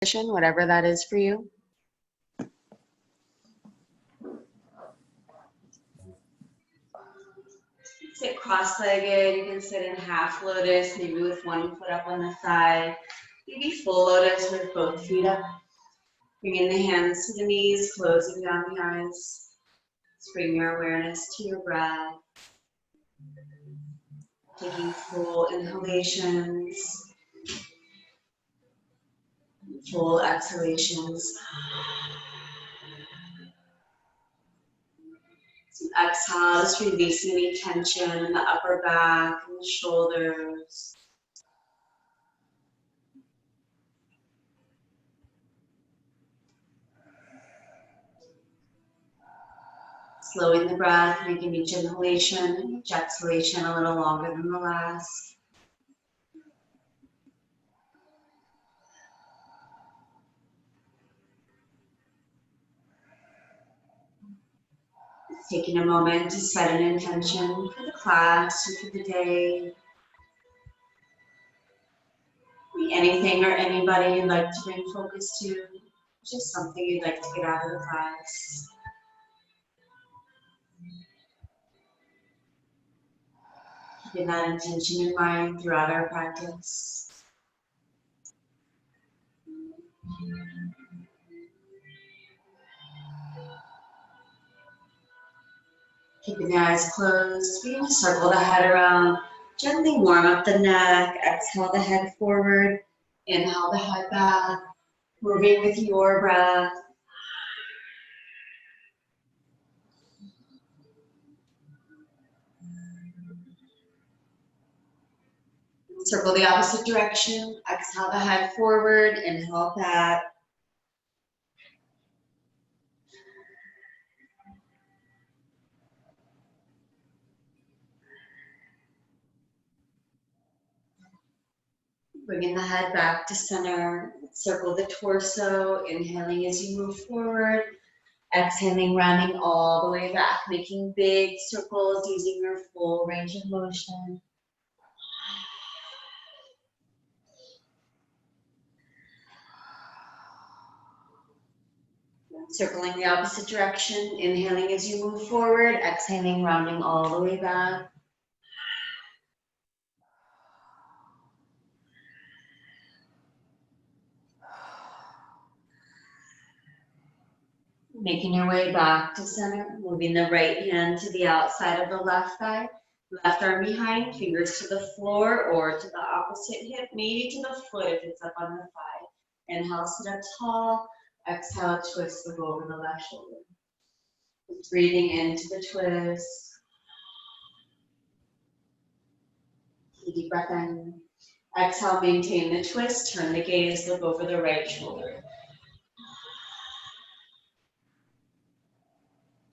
position, whatever that is for you. Sit cross-legged. You can sit in half lotus, maybe with one foot up on the thigh. Maybe full lotus with both feet up. Bringing the hands to the knees, closing down the eyes. Just bring your awareness to your breath. Taking full inhalations, full exhalations. So exhale, just releasing any tension in the upper back and the shoulders. Slowing the breath, making each inhalation and each exhalation a little longer than the last. Taking a moment to set an intention for the class or for the day. Anything or anybody you'd like to bring focus to, just something you'd like to get out of the class. Keeping that intention in mind throughout our practice. Keeping the eyes closed, begin to circle the head around. Gently warm up the neck. Exhale the head forward. Inhale the head back. Moving with your breath. Circle the opposite direction. Exhale the head forward. Inhale back. Bringing the head back to center. Circle the torso. Inhaling as you move forward. Exhaling, rounding all the way back. Making big circles using your full range of motion. Circling the opposite direction. Inhaling as you move forward. Exhaling, rounding all the way back. Making your way back to center, moving the right hand to the outside of the left thigh, left arm behind, fingers to the floor or to the opposite hip, maybe to the foot if it's up on the thigh. Inhale, sit up tall. Exhale, twist, look over the left shoulder. Breathing into the twist. Deep breath in. Exhale, maintain the twist, turn the gaze, look over the right shoulder.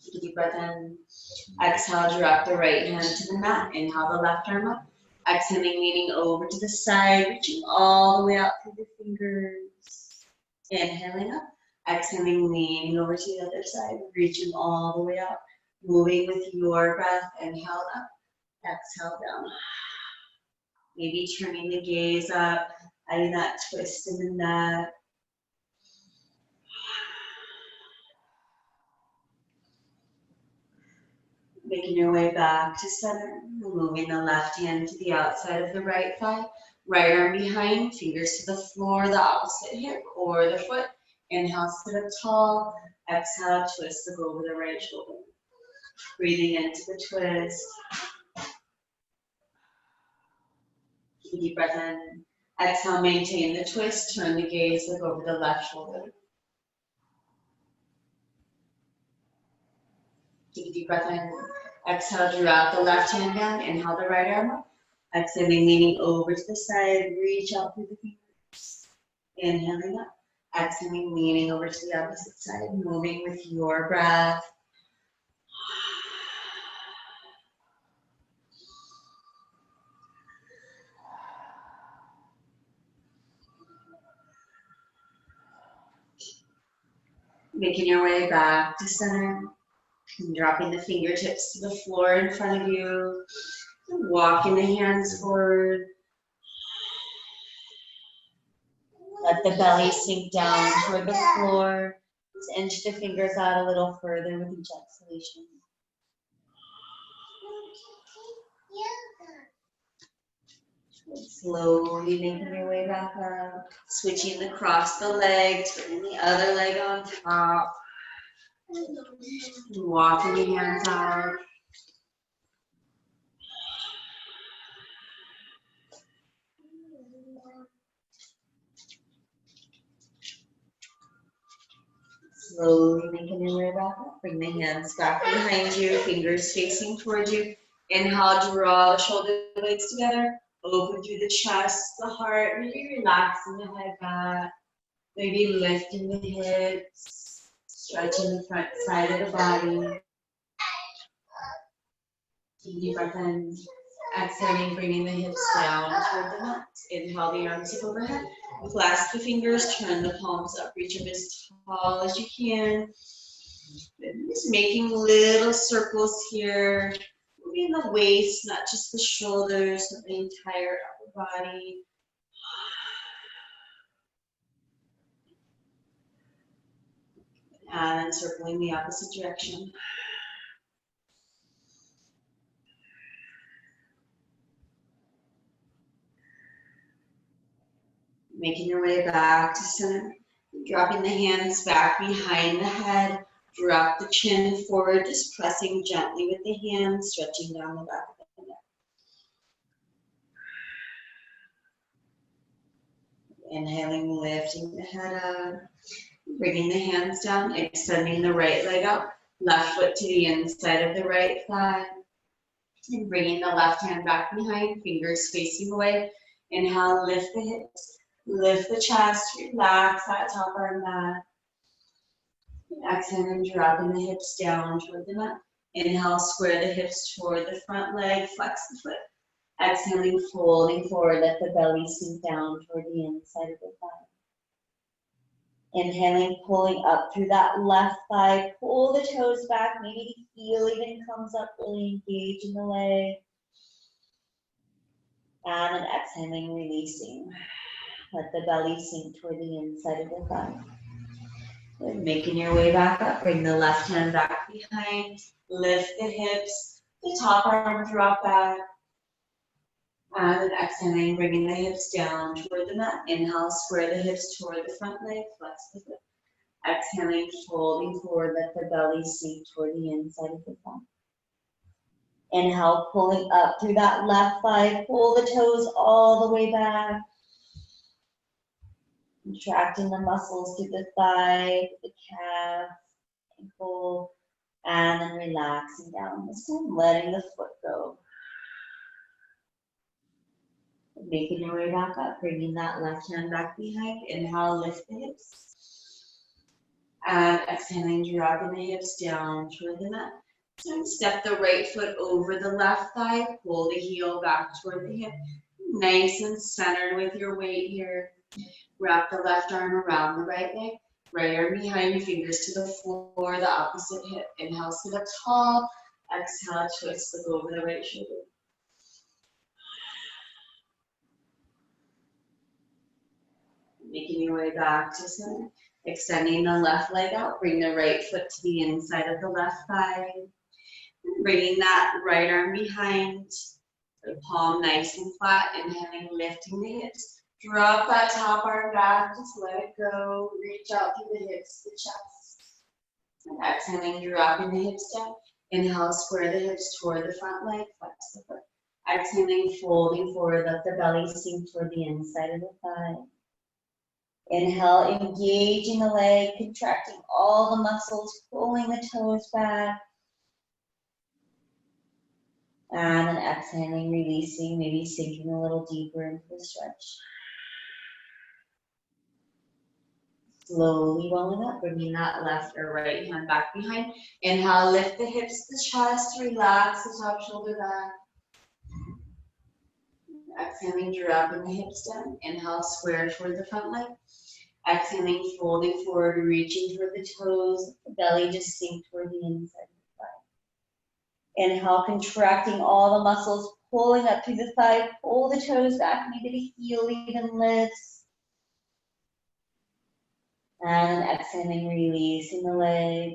Take a deep breath in. Exhale, drop the right hand to the mat. Inhale the left arm up. Exhaling, leaning over to the side, reaching all the way out through the fingers. Inhaling up. Exhaling, leaning over to the other side, reaching all the way out. Moving with your breath. Inhale up. Exhale down. Maybe turning the gaze up, adding that twist in the neck. Making your way back to center, moving the left hand to the outside of the right thigh, right arm behind, fingers to the floor, the opposite hip or the foot. Inhale, sit up tall. Exhale, twist, look over the right shoulder. Breathing into the twist. Keep a deep breath in. Exhale, maintain the twist, turn the gaze, look over the left shoulder. Take a deep breath in. Exhale, drop the left hand down. Inhale the right arm up. Exhaling, leaning over to the side. Reach out through the fingers. Inhaling up. Exhaling, leaning over to the opposite side. Moving with your breath. Making your way back to center. And dropping the fingertips to the floor in front of you. Walking the hands forward. Let the belly sink down toward the floor. Just inch the fingers out a little further with each exhalation. Slowly making your way back up. Switching across the legs, putting the other leg on top. Walking the hands out. Slowly making your way back up. Bring the hands back behind you, fingers facing towards you. Inhale, draw the shoulder blades together. Open through the chest, the heart. Maybe relaxing the head back. Maybe lifting the hips. Stretching the front side of the body. Deep breath in. Exhaling, bringing the hips down toward the mat. Inhale the arms up overhead. Clasp the fingers, turn the palms up, reach up as tall as you can. And just making little circles here. Moving the waist, not just the shoulders, but the entire upper body. And circling the opposite direction. Making your way back to center. Dropping the hands back behind the head. Drop the chin forward, just pressing gently with the hands, stretching down the back of the neck. Inhaling, lifting the head up. Bringing the hands down, extending the right leg out. Left foot to the inside of the right thigh. And bringing the left hand back behind, fingers facing away. Inhale, lift the hips, lift the chest, relax that top arm back. Exhaling, dropping the hips down toward the mat. Inhale, square the hips toward the front leg, flex the foot. Exhaling, folding forward, let the belly sink down toward the inside of the thigh. Inhaling, pulling up through that left thigh, pull the toes back, maybe the heel even comes up, really engage in the leg. And then exhaling, releasing. Let the belly sink toward the inside of the thigh. Good. Making your way back up, bring the left hand back behind, lift the hips, the top arm drop back. And then exhaling, bringing the hips down toward the mat. Inhale, square the hips toward the front leg, flex the foot. Exhaling, folding forward, let the belly sink toward the inside of the thigh. Inhale, pulling up through that left thigh, pull the toes all the way back. Contracting the muscles through the thigh, the calf, ankle, and then relaxing down. This time, letting the foot go. Making your way back up, bringing that left hand back behind. Inhale, lift the hips. And exhaling, dropping the hips down toward the mat. So step the right foot over the left thigh, pull the heel back toward the hip. Nice and centered with your weight here. Wrap the left arm around the right leg. Right arm behind, fingers to the floor, the opposite hip. Inhale, sit up tall. Exhale, twist, look over the right shoulder. Making your way back to center. Extending the left leg out. Bring the right foot to the inside of the left thigh. Bringing that right arm behind. The palm nice and flat. Inhaling, lifting the hips. Drop that top arm back. Just let it go. Reach out through the hips, the chest. And exhaling, dropping the hips down. Inhale, square the hips toward the front leg. Flex the foot. Exhaling, folding forward. Let the belly sink toward the inside of the thigh. Inhale, engaging the leg, contracting all the muscles, pulling the toes back. And then exhaling, releasing, maybe sinking a little deeper into the stretch. Slowly rolling up, bringing that left or right hand back behind. Inhale, lift the hips, the chest, relax the top shoulder back. Exhaling, dropping the hips down. Inhale, square toward the front leg. Exhaling, folding forward, reaching toward the toes, the belly just sink toward the inside of the thigh. Inhale, contracting all the muscles, pulling up through the thigh, pull the toes back, maybe the heel even lifts. And exhaling, releasing the leg,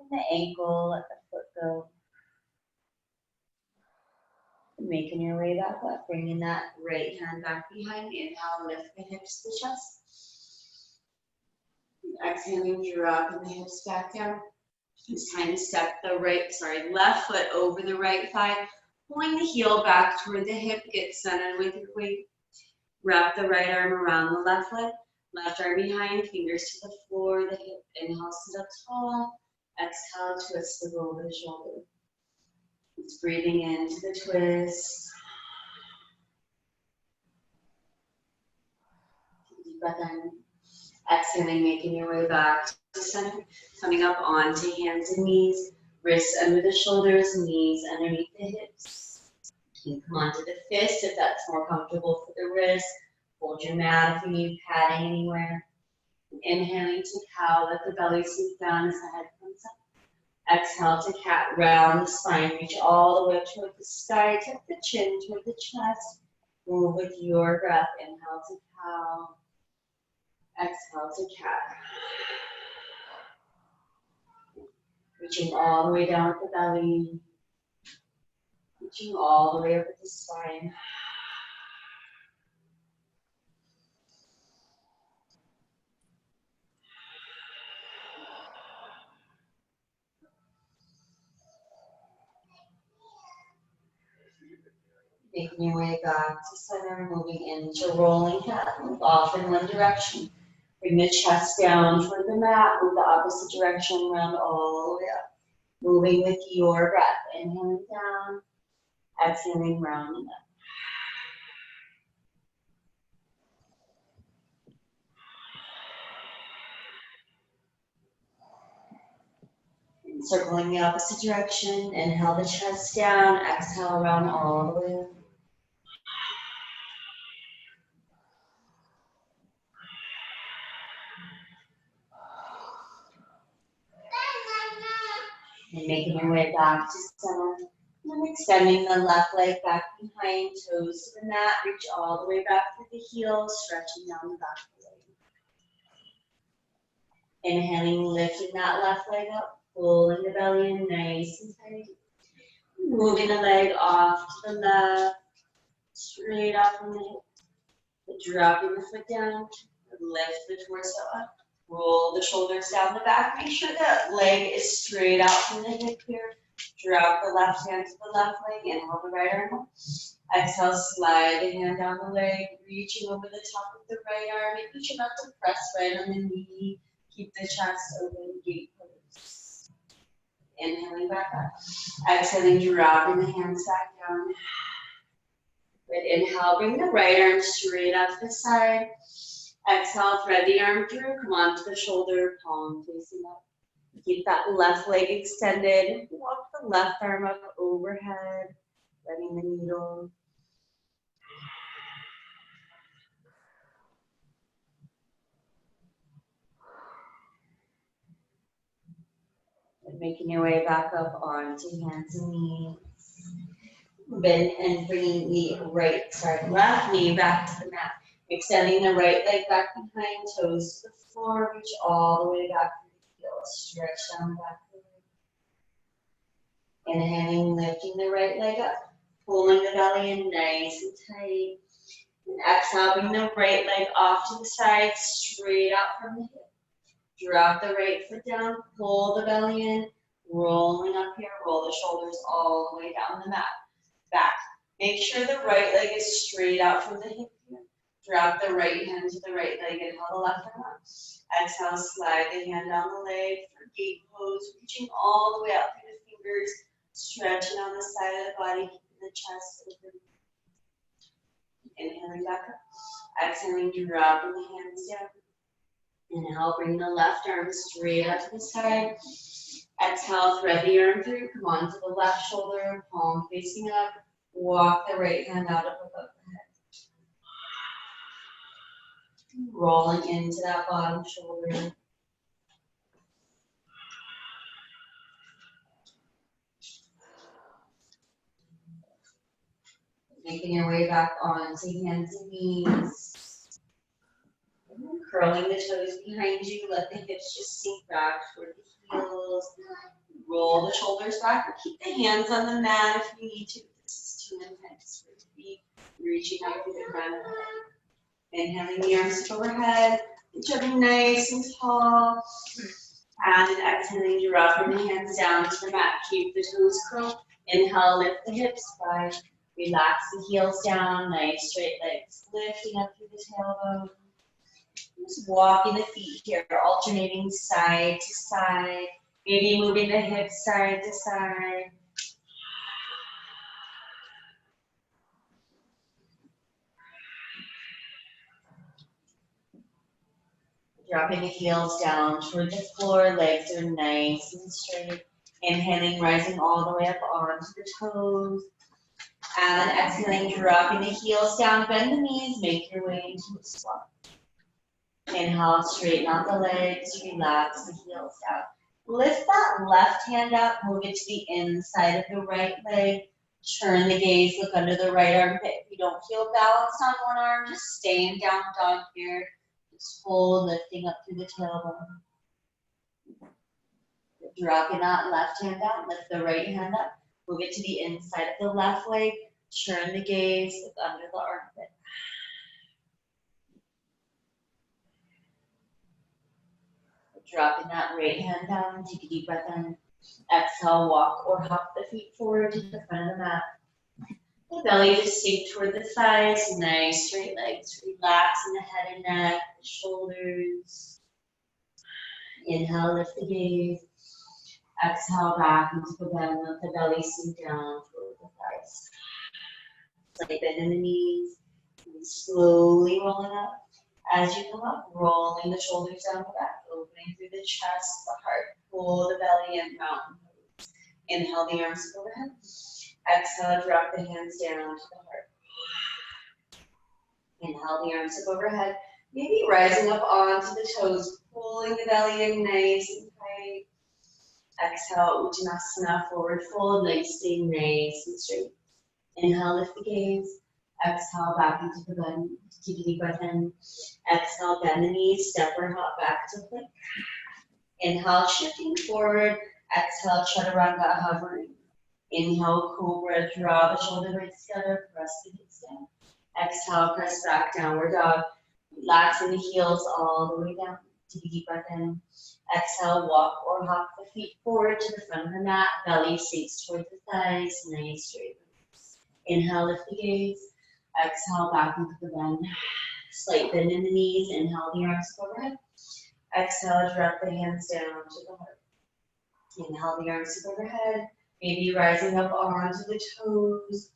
and the ankle, let the foot go. Making your way back up, bringing that right hand back behind. Inhale, lift the hips to the chest. Exhaling, dropping the hips back down. It's time to step the left foot over the right thigh, pulling the heel back toward the hip. Get centered with your weight. Wrap the right arm around the left leg. Left arm behind, fingers to the floor, the hip. Inhale, sit up tall. Exhale, twist the over the shoulder. It's breathing into the twist. Deep breath in. Exhaling, making your way back to center. Coming up onto hands and knees. Wrists under the shoulders, knees underneath the hips. You can come onto the fist if that's more comfortable for the wrist. Hold your mat if you need padding anywhere. Inhaling to cow, let the belly sink down as the head comes up. Exhale to cat, round the spine, reach all the way toward the sky, tuck the chin toward the chest. Move with your breath. Inhale to cow. Exhale to cat. Reaching all the way down at the belly. Reaching all the way up at the spine. Making your way back to center, moving into rolling cat. Move off in one direction. Bring the chest down toward the mat. Move the opposite direction, round all the way up. Moving with your breath. Inhaling down. Exhaling, rounding up. Circling the opposite direction. Inhale the chest down. Exhale, round all the way up. And making your way back to center. And extending the left leg back behind, toes to the mat. Reach all the way back through the heels, stretching down the back of the leg. Inhaling, lifting that left leg up, pulling the belly in nice and tight. Moving the leg off to the left, straight off from the hip. Dropping the foot down, lift the torso up. Roll the shoulders down the back. Make sure that leg is straight out from the hip here. Drop the left hand to the left leg. Inhale the right arm up. Exhale, slide the hand down the leg, reaching over the top of the right arm. Making sure not to press right on the knee. Keep the chest open, gate pose. Inhaling back up. Exhaling, dropping the hands back down. Good. Inhale, bring the right arm straight out to the side. Exhale, thread the arm through. Come onto the shoulder, palm facing up. Keep that left leg extended. Walk the left arm up overhead, letting the needle. And making your way back up onto hands and knees. Bend and bringing the left knee back to the mat. Extending the right leg back behind, toes to the floor. Reach all the way back to the heel. Stretch down the back of the leg. Inhaling, lifting the right leg up. Pulling the belly in nice and tight. And exhale, bring the right leg off to the side, straight out from the hip. Drop the right foot down, pull the belly in, rolling up here, roll the shoulders all the way down the mat. Back. Make sure the right leg is straight out from the hip here. Drop the right hand to the right leg and hold the left arm up. Exhale, slide the hand down the leg for gate pose, reaching all the way out through the fingers, stretching on the side of the body, keeping the chest open. Inhaling back up. Exhaling, dropping the hands down. Inhale, bring the left arm straight out to the side. Exhale, thread the arm through. Come on to the left shoulder, palm facing up. Walk the right hand out up above the head. Rolling into that bottom shoulder. Making your way back onto hands and knees. Curling the toes behind you, let the hips just sink back toward the heels. Roll the shoulders back, or keep the hands on the mat if you need to. This is too intense for you to be reaching out through the front. Inhaling the arms overhead, jumping nice and tall. And exhaling, dropping the hands down to the mat. Keep the toes curled. Inhale, lift the hips wide. Relax the heels down, nice straight legs. Lifting up through the tailbone. Just walking the feet here, alternating side to side. Maybe moving the hips side to side. Dropping the heels down toward the floor, legs are nice and straight. Inhaling, rising all the way up onto the toes. And then exhaling, dropping the heels down, bend the knees, make your way into a squat. Inhale, straighten out the legs, relax the heels down. Lift that left hand up, move it to the inside of the right leg. Turn the gaze, look under the right armpit. If you don't feel balanced on one arm, just stay in down dog here. Just hold, lifting up through the tailbone. Dropping that left hand down, lift the right hand up. Move it to the inside of the left leg. Turn the gaze, look under the armpit. Dropping that right hand down, take a deep breath in. Exhale, walk or hop the feet forward to the front of the mat. The belly just sink toward the thighs, nice straight legs. Relax in the head and neck, the shoulders. Inhale, lift the gaze. Exhale, back into the bend, let the belly sink down toward the thighs. Slight bend in the knees, and slowly rolling up. As you come up, rolling the shoulders down the back, opening through the chest, the heart, pull the belly in, mountain pose. Inhale the arms overhead. Exhale, drop the hands down to the heart. Inhale the arms up overhead. Maybe rising up onto the toes, pulling the belly in nice and tight. Exhale, Uttanasana, forward fold, legs stay nice and straight. Inhale, lift the gaze. Exhale, back into the bend. Take a deep breath in. Exhale, bend the knees, step or hop back to plank. Inhale, shifting forward. Exhale, chaturanga, hovering. Inhale, cobra, draw the shoulder blades together, press the hips down. Exhale, press back, downward dog. Relaxing the heels all the way down. Take a deep breath in. Exhale, walk or hop the feet forward to the front of the mat. Belly sinks toward the thighs, nice straight legs. Inhale, lift the gaze. Exhale, back into the bend. Slight bend in the knees. Inhale, the arms overhead. Exhale, drop the hands down to the heart. Inhale, the arms overhead. Maybe rising up onto the toes.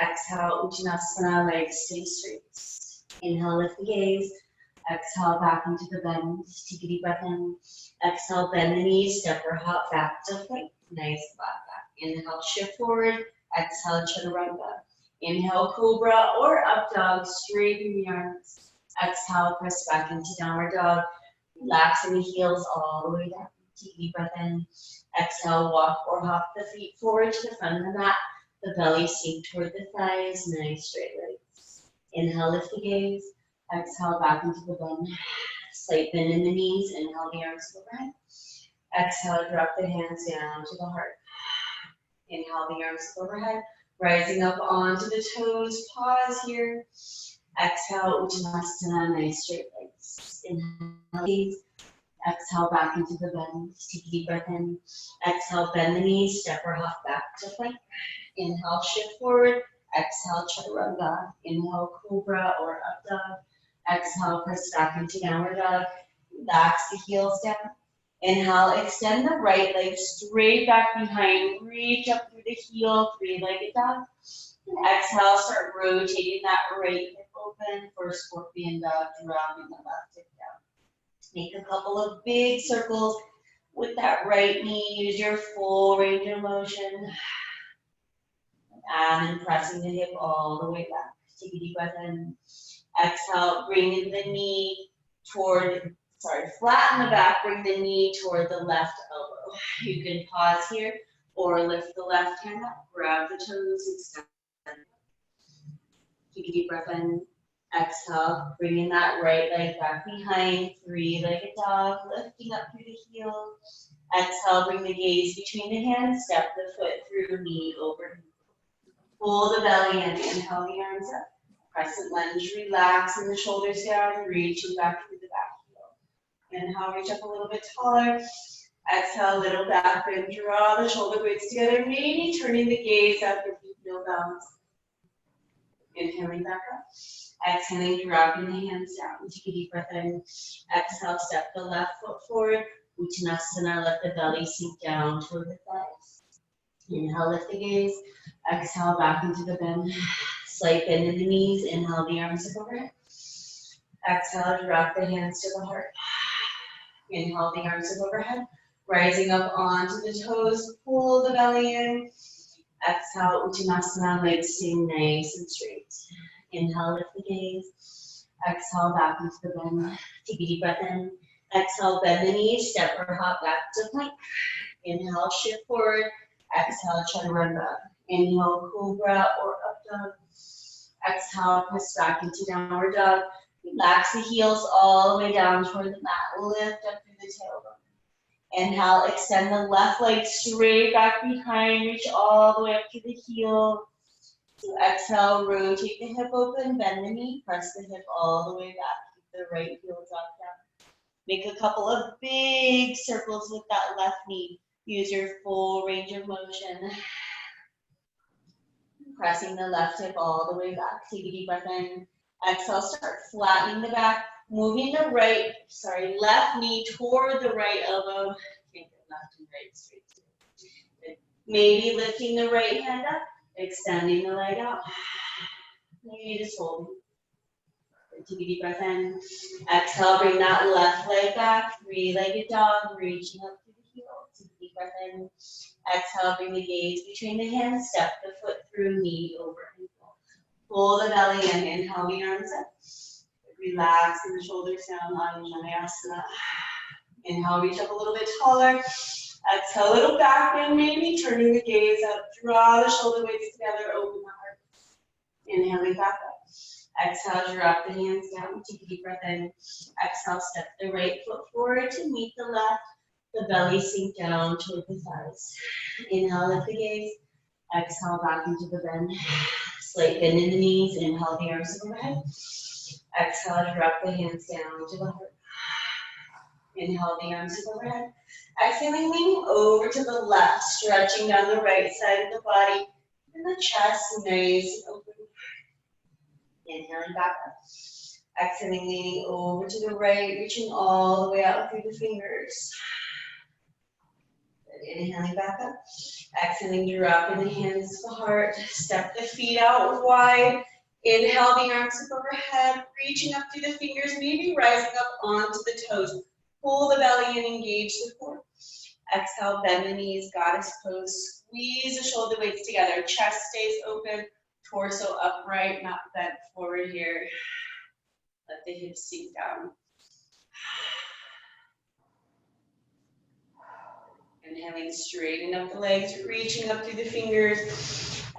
Exhale, Uttanasana, legs stay straight. Inhale, lift the gaze. Exhale, back into the bend. Take a deep breath in. Exhale, bend the knees, step or hop back to plank. Nice flat back. Inhale, shift forward. Exhale, chaturanga. Inhale, cobra or up dog, straighten the arms. Exhale, press back into downward dog. Relaxing the heels all the way down. Take a deep breath in. Exhale, walk or hop the feet forward to the front of the mat. The belly sink toward the thighs, nice straight legs. Inhale, lift the gaze. Exhale, back into the bend. Slight bend in the knees. Inhale, the arms overhead. Exhale, drop the hands down to the heart. Inhale, the arms overhead. Rising up onto the toes. Pause here. Exhale, Uttanasana, nice straight legs. Inhale, gaze. Exhale, back into the bend. Take a deep breath in. Exhale, bend the knees, step or hop back to plank. Inhale, shift forward. Exhale, chaturanga. Inhale, cobra or up dog. Exhale, press back into downward dog. Relax the heels down. Inhale, extend the right leg straight back behind. Reach up through the heel, three-legged dog. And exhale, start rotating that right hip open for scorpion dog, dropping the left hip down. Make a couple of big circles with that right knee. Use your full range of motion. And then pressing the hip all the way back. Take a deep breath in. Exhale, bring the knee toward, flatten the back, bring the knee toward the left elbow. You can pause here or lift the left hand up, grab the toes, extend. Take a deep breath in. Exhale, bringing that right leg back behind, three-legged dog, lifting up through the heel. Exhale, bring the gaze between the hands, step the foot through, knee over. Pull the belly in, inhale the arms up. Crescent lunge, relaxing the shoulders down, reaching back through the back heel. Inhale, reach up a little bit taller. Exhale, little back bend, draw the shoulder blades together, maybe turning the gaze up if you feel balance. Inhaling back up. Exhaling, dropping the hands down. Take a deep breath in. Exhale, step the left foot forward. Uttanasana, let the belly sink down toward the thighs. Inhale, lift the gaze. Exhale, back into the bend. Slight bend in the knees. Inhale, the arms up overhead. Exhale, drop the hands to the heart. Inhale, the arms up overhead. Rising up onto the toes. Pull the belly in. Exhale, Uttanasana, legs staying nice and straight. Inhale, lift the gaze. Exhale, back into the bend. Take a deep breath in. Exhale, bend the knees, step or hop back to plank. Inhale, shift forward. Exhale, chaturanga. Inhale, cobra or up dog. Exhale, press back into downward dog. Relax the heels all the way down toward the mat. Lift up through the tailbone. Inhale, extend the left leg straight back behind, reach all the way up to the heel. So exhale, rotate the hip open, bend the knee, press the hip all the way back. Keep the right heel drop down. Make a couple of big circles with that left knee. Use your full range of motion. Pressing the left hip all the way back. Take a deep breath in. Exhale, start flattening the back. Moving the left knee toward the right elbow. Can't get left and right straight. Maybe lifting the right hand up, extending the leg out. Maybe just holding. Take a deep breath in. Exhale, bring that left leg back. Three-legged dog, reaching up to the heel. Take a deep breath in. Exhale, bring the gaze between the hands. Step the foot through, knee over ankle. Pull the belly in. Inhale the arms up. Relaxing the shoulders down, Anjaneyasana. Inhale, reach up a little bit taller. Exhale, a little back bend, maybe turning the gaze up. Draw the shoulder blades together, open the heart. Inhaling back up. Exhale, drop the hands down. Take a deep breath in. Exhale, step the right foot forward to meet the left. The belly sink down toward the thighs. Inhale, lift the gaze. Exhale, back into the bend. Slight bend in the knees. Inhale, the arms overhead. Exhale, drop the hands down to the heart. Inhale, the arms overhead. Exhaling, leaning over to the left, stretching down the right side of the body. And the chest nice and open. Inhaling back up. Exhaling, leaning over to the right, reaching all the way out through the fingers. Inhaling back up. Exhaling, dropping the hands to the heart. Step the feet out wide. Inhale, the arms up overhead, reaching up through the fingers, maybe rising up onto the toes. Pull the belly in, engage the core. Exhale, bend the knees, goddess pose. Squeeze the shoulder blades together. Chest stays open, torso upright, not bent forward here. Let the hips sink down. Inhaling, straighten up the legs, reaching up through the fingers.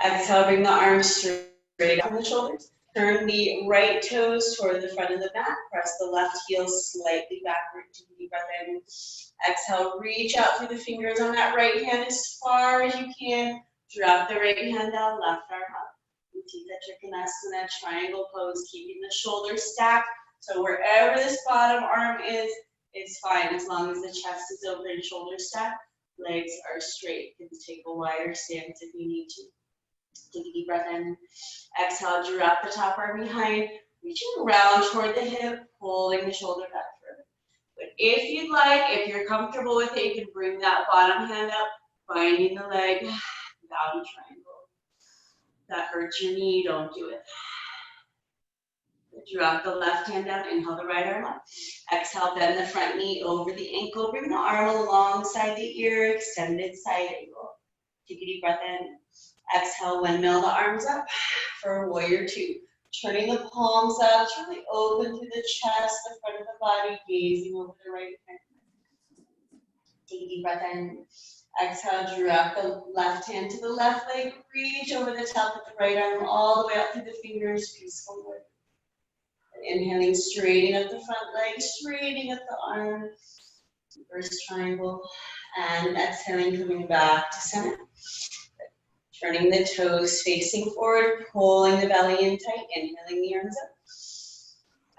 Exhale, bring the arms straight up from the shoulders. Turn the right toes toward the front of the mat. Press the left heel slightly backward. Take a deep breath in. Exhale, reach out through the fingers on that right hand as far as you can. Drop the right hand down, left arm up. Utthita Trikonasana, triangle pose, keeping the shoulders stacked. So wherever this bottom arm is fine as long as the chest is open, shoulders stacked, legs are straight. You can take a wider stance if you need to. Take a deep breath in. Exhale, drop the top arm behind, reaching around toward the hip, pulling the shoulder back further. But if you'd like, if you're comfortable with it, you can bring that bottom hand up, finding the leg, down triangle. If that hurts your knee, don't do it. Drop the left hand down, inhale the right arm up. Exhale, bend the front knee over the ankle, bring the arm alongside the ear, extended side angle. Take a deep breath in. Exhale, windmill the arms up for warrior two. Turning the palms up, really open through the chest, the front of the body, gazing over the right hand. Take a deep breath in. Exhale, drop the left hand to the left leg, reach over the top of the right arm all the way up through the fingers, peaceful warrior. Inhaling, straightening up the front leg, straightening up the arm. Reverse triangle. And exhaling, coming back to center. Turning the toes facing forward, pulling the belly in tight, inhaling the arms up.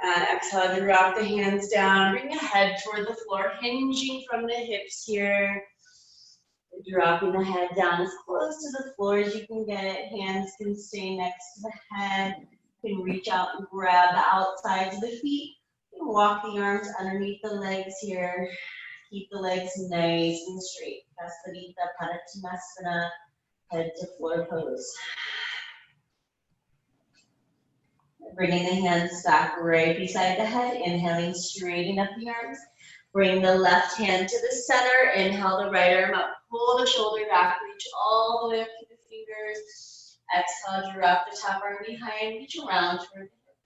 And exhale, drop the hands down, bring the head toward the floor, hinging from the hips here. Dropping the head down as close to the floor as you can get. Hands can stay next to the head. You can reach out and grab the outsides of the feet. You can walk the arms underneath the legs here. Keep the legs nice and straight. Kasadita Padottanasana, head to floor pose. Bringing the hands back right beside the head. Inhaling, straighten up the arms. Bring the left hand to the center. Inhale the right arm up. Pull the shoulder back. Reach all the way up to the fingers. Exhale, drop the top arm behind. Reach around toward the hip.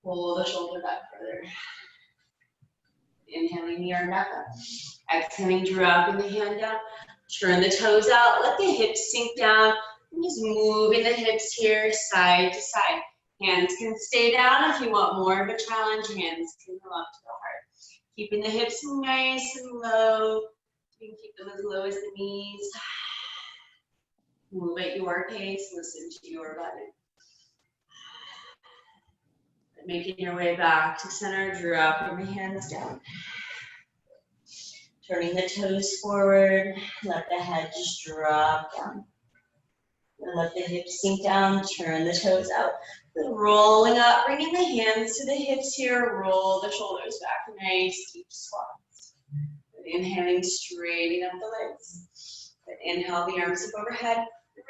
Pull the shoulder back further. Inhaling the arm back up. Exhaling, dropping the hand down. Turn the toes out. Let the hips sink down. And just moving the hips here side to side. Hands can stay down if you want more of a challenge. Hands can come up to the heart. Keeping the hips nice and low. You can keep them as low as the knees. Move at your pace. Listen to your body. Making your way back to center. Dropping the hands down. Turning the toes forward. Let the head just drop down. And let the hips sink down. Turn the toes out. Rolling up, bringing the hands to the hips here. Roll the shoulders back. Nice deep squats. Inhaling, straightening up the legs. Inhale the arms up overhead.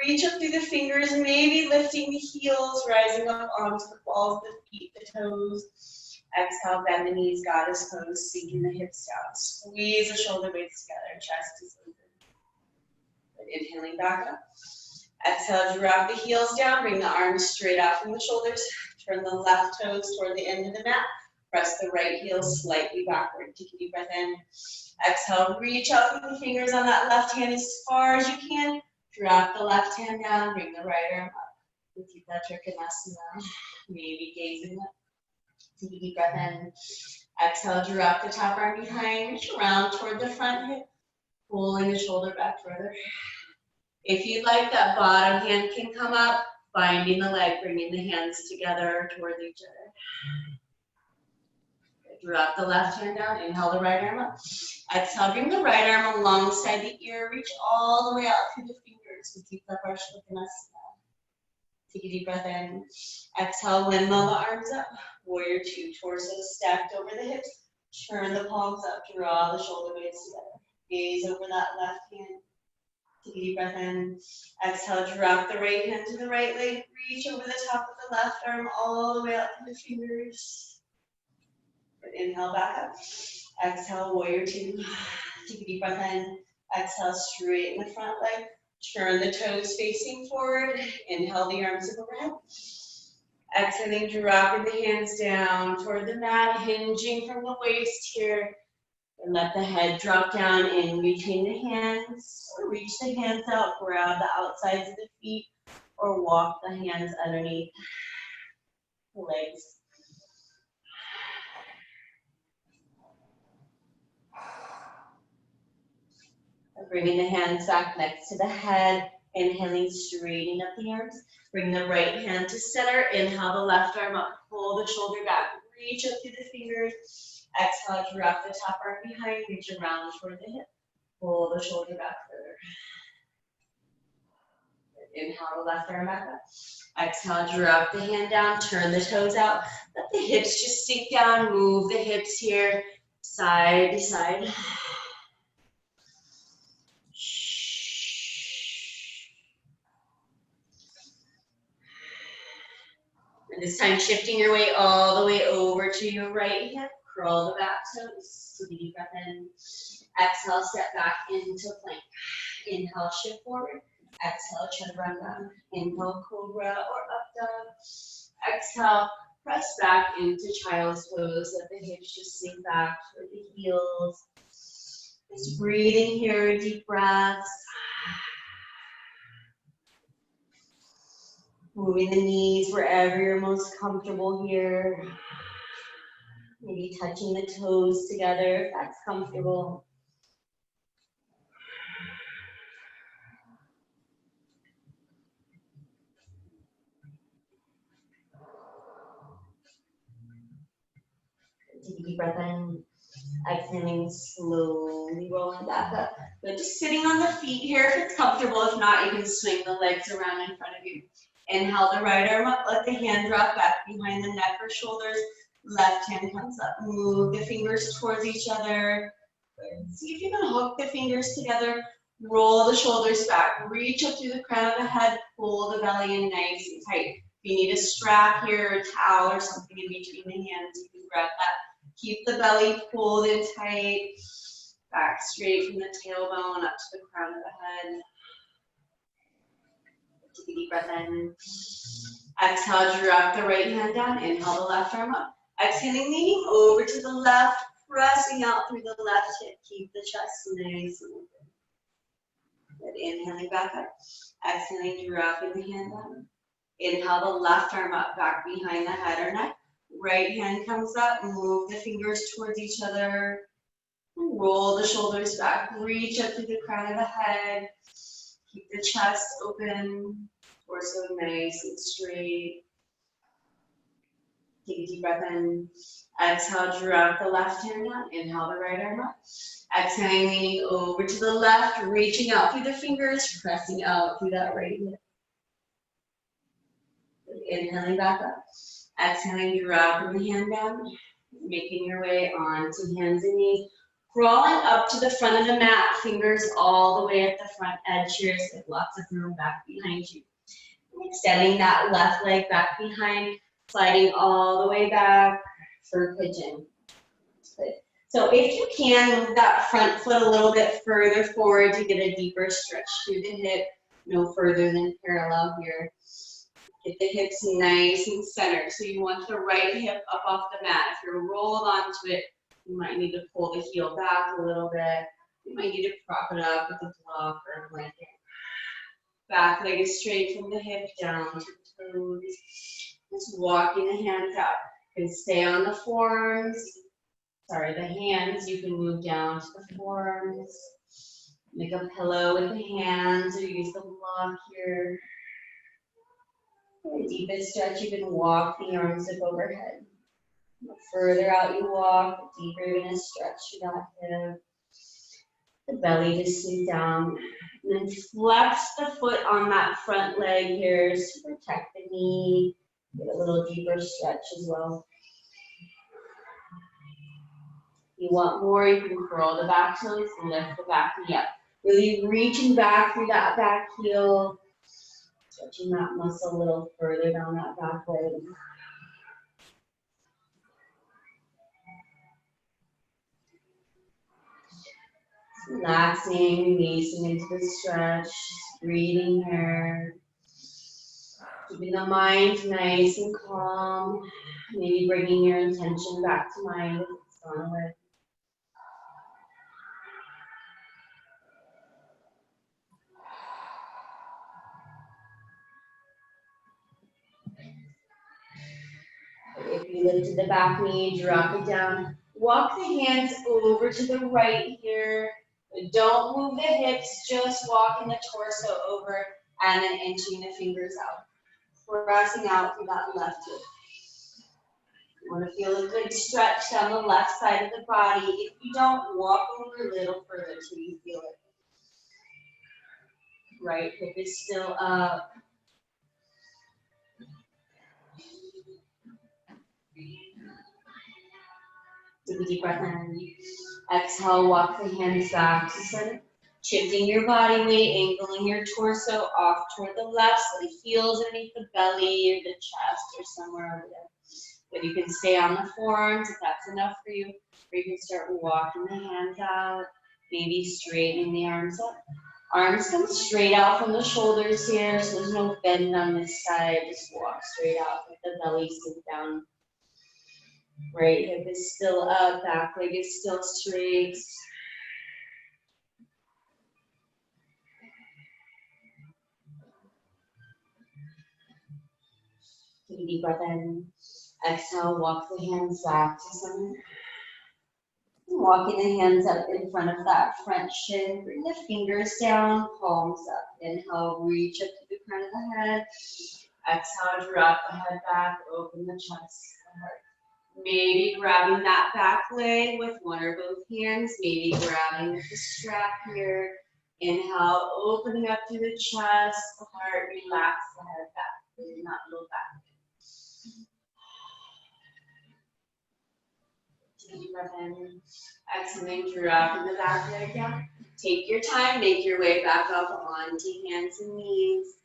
Reach up through the fingers, maybe lifting the heels, rising up onto the balls of the feet, the toes. Exhale, bend the knees, goddess pose, sinking the hips down. Squeeze the shoulder blades together, chest is open. Inhaling back up. Exhale, drop the heels down, bring the arms straight out from the shoulders. Turn the left toes toward the end of the mat. Press the right heel slightly backward. Take a deep breath in. Exhale, reach out with the fingers on that left hand as far as you can. Drop the left hand down, bring the right arm up. Keep that Trikonasana. Maybe gazing up. Take a deep breath in. Exhale, drop the top arm behind. Reach around toward the front hip. Pulling the shoulder back further. If you'd like, that bottom hand can come up, binding the leg, bringing the hands together toward each other. Drop the left hand down, inhale the right arm up. Exhale, bring the right arm alongside the ear, reach all the way out through the fingers. We keep that Trikonasana. Take a deep breath in. Exhale, windmill the arms up. Warrior two, torso stacked over the hips. Turn the palms up, draw the shoulder blades together. Gaze over that left hand. Take a deep breath in. Exhale, drop the right hand to the right leg. Reach over the top of the left arm all the way out to the fingers. Inhale, back up. Exhale, warrior two. Take a deep breath in. Exhale, straighten the front leg. Turn the toes facing forward. Inhale the arms up overhead. Exhaling, dropping the hands down toward the mat, hinging from the waist here. And let the head drop down in between the hands, or reach the hands out, grab the outsides of the feet, or walk the hands underneath the legs. Bringing the hands back next to the head, inhaling, straightening up the arms. Bring the right hand to center, inhale the left arm up, pull the shoulder back, reach up through the fingers. Exhale, drop the top arm behind, reach around toward the hip. Pull the shoulder back further. Inhale the left arm back up. Exhale, drop the hand down, turn the toes out. Let the hips just sink down, move the hips here, side to side. And this time shifting your weight all the way over to your right hip. Curl the back toes. Take a deep breath in. Exhale, step back into plank. Inhale, shift forward. Exhale, chaturanga. Inhale, cobra or up dog. Exhale, press back into child's pose. Let the hips just sink back toward the heels. Just breathing here, deep breaths. Moving the knees wherever you're most comfortable here. Maybe touching the toes together if that's comfortable. Take a deep breath in. Exhaling, slowly rolling back up. But just sitting on the feet here if it's comfortable. If not, you can swing the legs around in front of you. Inhale the right arm up. Let the hand drop back behind the neck or shoulders. Left hand comes up. Move the fingers towards each other. See if you can hook the fingers together. Roll the shoulders back. Reach up through the crown of the head. Pull the belly in nice and tight. If you need a strap here, or a towel or something in between the hands, you can grab that. Keep the belly pulled in tight. Back straight from the tailbone up to the crown of the head. Take a deep breath in. Exhale, drop the right hand down. Inhale the left arm up. Exhaling, leaning over to the left. Pressing out through the left hip. Keep the chest nice and open. Good. Inhaling back up. Exhaling, dropping the hand down. Inhale the left arm up, back behind the head or neck. Right hand comes up. Move the fingers towards each other. Roll the shoulders back. Reach up to the crown of the head. Keep the chest open. Torso nice and straight. Take a deep breath in. Exhale, drop the left hand down. Inhale the right arm up. Exhaling, leaning over to the left, reaching out through the fingers, pressing out through that right hip. Inhaling back up. Exhaling, dropping the hand down. Making your way onto hands and knees. Crawling up to the front of the mat, fingers all the way at the front edge here, so lots of room back behind you. Extending that left leg back behind, sliding all the way back for pigeon. Good. So if you can, move that front foot a little bit further forward to get a deeper stretch through the hip, no further than parallel here. Get the hips nice and centered. So you want the right hip up off the mat. If you're rolled onto it, you might need to pull the heel back a little bit. You might need to prop it up with a block or a blanket. Back leg is straight from the hip down to the toes. Just walking the hands out. You can stay on the forearms. Sorry, the hands. You can move down to the forearms. Make a pillow with the hands or use the block here. For a deepest stretch, you can walk the arms up overhead. The further out you walk, the deeper you're going to stretch that hip. The belly to sink down. And then flex the foot on that front leg here to protect the knee. Get a little deeper stretch as well. If you want more, you can curl the back toes and lift the back knee up. Really reaching back through that back heel. Stretching that muscle a little further down that back leg. Relaxing, releasing into the stretch, breathing here. Keeping the mind nice and calm. Maybe bringing your intention back to mind if it's gone away. If you lifted the back knee, drop it down. Walk the hands over to the right here. Don't move the hips, just walking the torso over and then inching the fingers out. Pressing out through that left hip. You want to feel a good stretch down the left side of the body. If you don't, walk over a little further till you feel it. Right hip is still up. Take a deep breath in. Exhale, walk the hands back to center. Shifting your body weight, angling your torso off toward the left so the heels underneath the belly or the chest or somewhere over there. But you can stay on the forearms if that's enough for you. Or you can start walking the hands out, maybe straightening the arms up. Arms come straight out from the shoulders here, so there's no bend on this side. Just walk straight out with the belly sink down. Right hip is still up, back leg is still straight. Take a deep breath in. Exhale, walk the hands back to center. Walking the hands up in front of that front shin. Bring the fingers down, palms up. Inhale, reach up to the crown of the head. Exhale, drop the head back, open the chest. Maybe grabbing that back leg with one or both hands. Maybe grabbing the strap here. Inhale, opening up through the chest, the heart, relax the head back. Really not low back. Deep breath in. Exhaling, dropping the back leg down. Take your time, make your way back up onto hands and knees.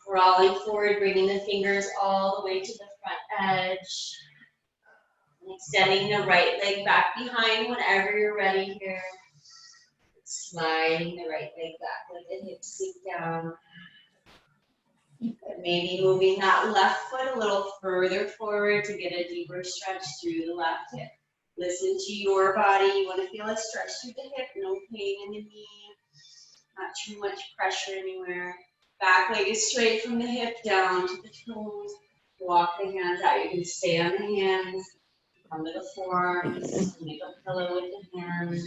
Crawling forward, bringing the fingers all the way to the front edge. Extending the right leg back behind whenever you're ready here. Sliding the right leg back, let the hips sink down. Maybe moving that left foot a little further forward to get a deeper stretch through the left hip. Listen to your body. You want to feel a stretch through the hip, no pain in the knee, not too much pressure anywhere. Back leg is straight from the hip down to the toes. Walk the hands out. You can stay on the hands. Come to the forearms. Make a pillow with the hands.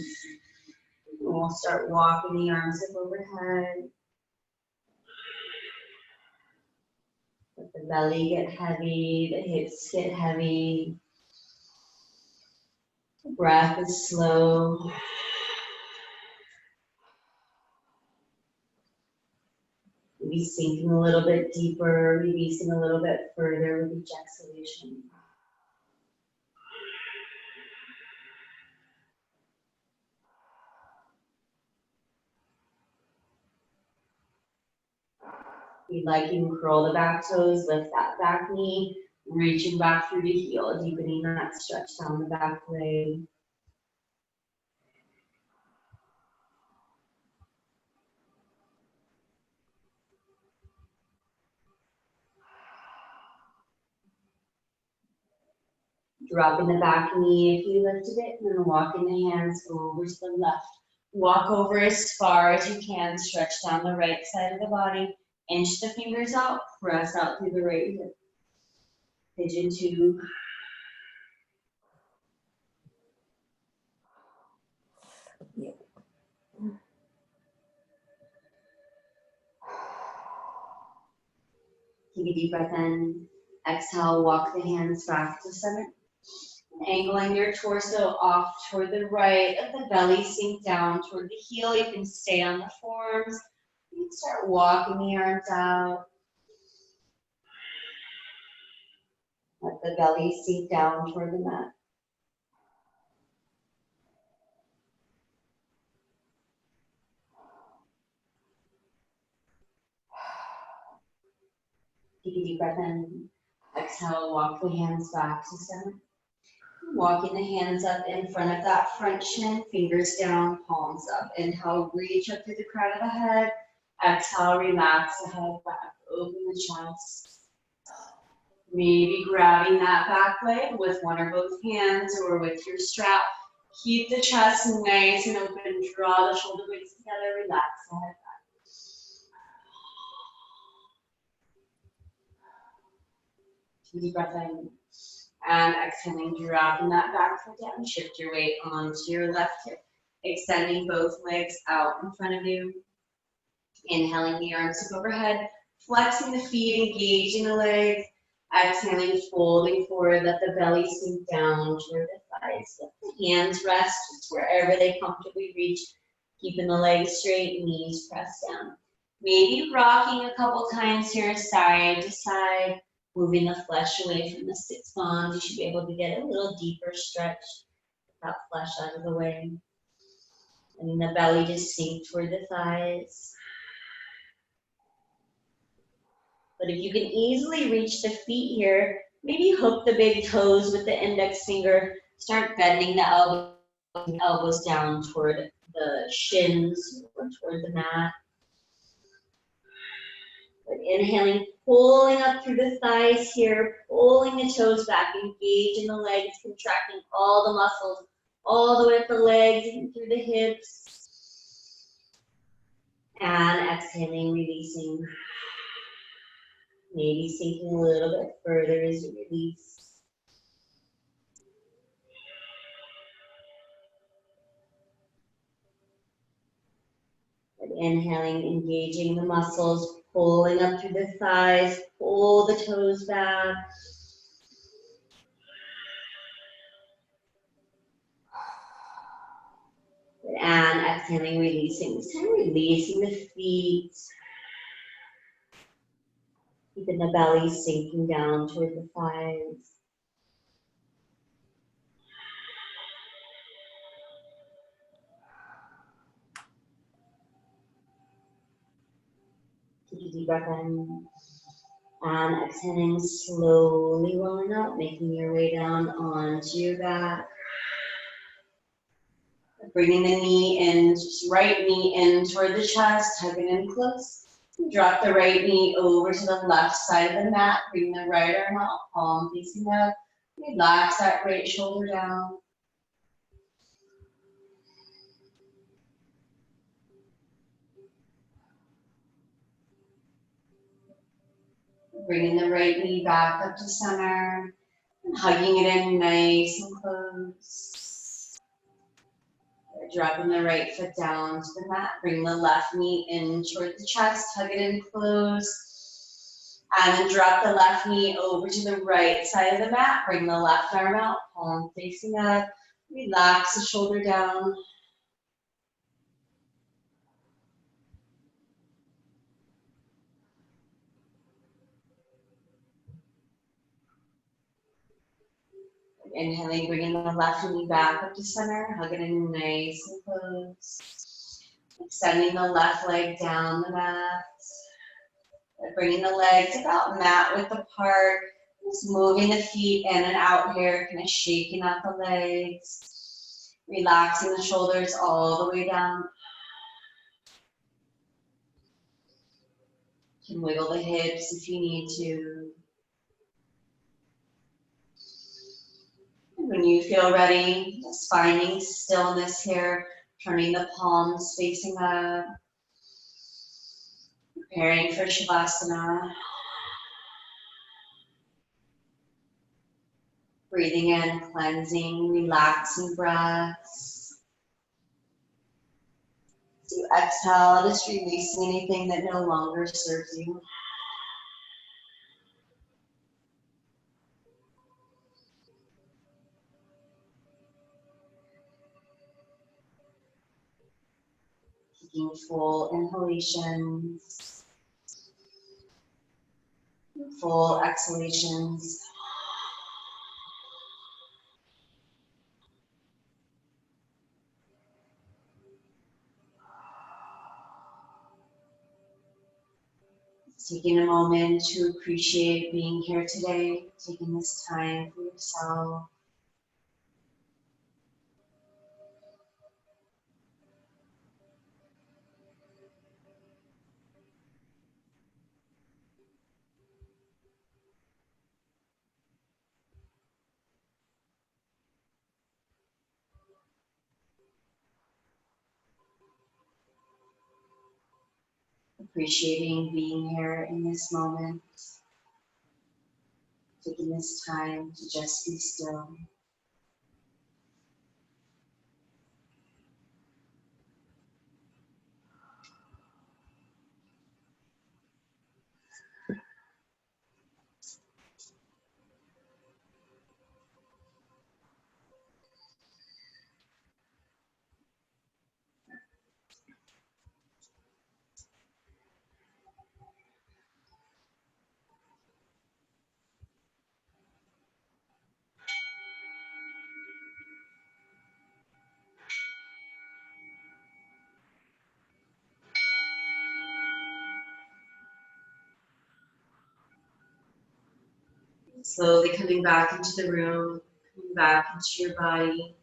And we'll start walking the arms up overhead. Let the belly get heavy, the hips get heavy. The breath is slow. Maybe sinking a little bit deeper, releasing a little bit further with each exhalation. If you'd like, you can curl the back toes, lift that back knee, reaching back through the heel, deepening that stretch down the back leg. Dropping the back knee if you lifted it, and then walking the hands over to the left. Walk over as far as you can, stretch down the right side of the body, inch the fingers out, press out through the right hip. Pigeon two. Take a deep breath in. Exhale, walk the hands back to center. Angling your torso off toward the right. Let the belly sink down toward the heel. You can stay on the forearms. You can start walking the arms out. Let the belly sink down toward the mat. Take a deep breath in. Exhale, walk the hands back to center. Walking the hands up in front of that front shin, fingers down, palms up. Inhale, reach up to the crown of the head. Exhale, relax the head back, open the chest. Maybe grabbing that back leg with one or both hands or with your strap. Keep the chest nice and open, draw the shoulder blades together, relax the head back. Deep breath in. And exhaling, dropping that back foot down. Shift your weight onto your left hip. Extending both legs out in front of you. Inhaling the arms up overhead. Flexing the feet, engaging the legs. Exhaling, folding forward. Let the belly sink down toward the thighs. Let the hands rest just wherever they comfortably reach. Keeping the legs straight, knees pressed down. Maybe rocking a couple times here, side to side. Moving the flesh away from the sits bones. You should be able to get a little deeper stretch. Get that flesh out of the way. And the belly just sink toward the thighs. But if you can easily reach the feet here, maybe hook the big toes with the index finger. Start bending the elbows down toward the shins or toward the mat. But inhaling, pulling up through the thighs here, pulling the toes back, engaging the legs, contracting all the muscles, all the way up the legs and through the hips. And exhaling, releasing. Maybe sinking a little bit further as you release. Inhaling, engaging the muscles, pulling up through the thighs, pull the toes back. And exhaling, releasing. This time releasing the feet. Keeping the belly sinking down toward the thighs. Take a deep breath in. And exhaling, slowly rolling up, making your way down onto your back. Bringing the knee in, right knee in toward the chest, hugging in close. Drop the right knee over to the left side of the mat. Bring the right arm out, palm facing up. Relax that right shoulder down. Bringing the right knee back up to center. And hugging it in nice and close. Dropping the right foot down to the mat. Bring the left knee in toward the chest. Hug it in close. And then drop the left knee over to the right side of the mat. Bring the left arm out, palm facing up. Relax the shoulder down. Inhaling, bringing the left knee back up to center. Hug it in nice and close. Extending the left leg down the mat. Bringing the legs about mat width apart. Just moving the feet in and out here, kind of shaking out the legs. Relaxing the shoulders all the way down. You can wiggle the hips if you need to. And when you feel ready, just finding stillness here, turning the palms facing up. Preparing for Shavasana. Breathing in, cleansing, relaxing breaths. As you exhale, just releasing anything that no longer serves you. Taking full inhalations, full exhalations. Taking a moment to appreciate being here today, taking this time for yourself. Appreciating being here in this moment. Taking this time to just be still. Slowly coming back into the room, coming back into your body.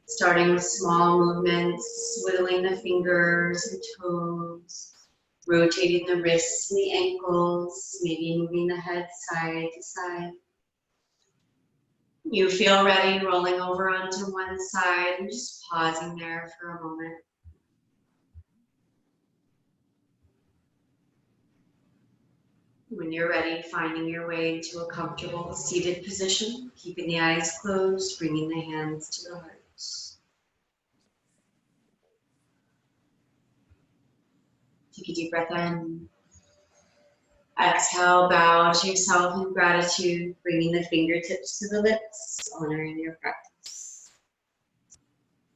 Starting with small movements, wiggling the fingers and toes, rotating the wrists and the ankles, maybe moving the head side to side. You feel ready, rolling over onto one side and just pausing there for a moment. When you're ready, finding your way into a comfortable seated position, keeping the eyes closed, bringing the hands to the heart. Take a deep breath in. Exhale, bow to yourself in gratitude, bringing the fingertips to the lips, honoring your practice.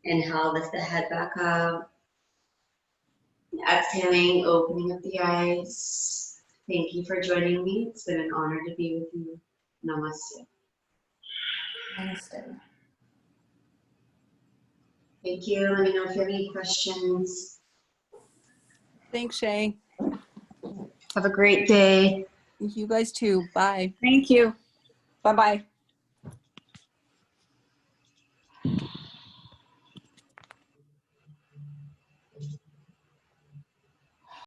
Inhale, lift the head back up. Exhaling, opening up the eyes. Thank you for joining me. It's been an honor to be with you. Namaste. Namaste. Thank you. Let me know if you have any questions. Thanks, Shay. Have a great day. You guys too. Bye. Thank you. Bye-bye.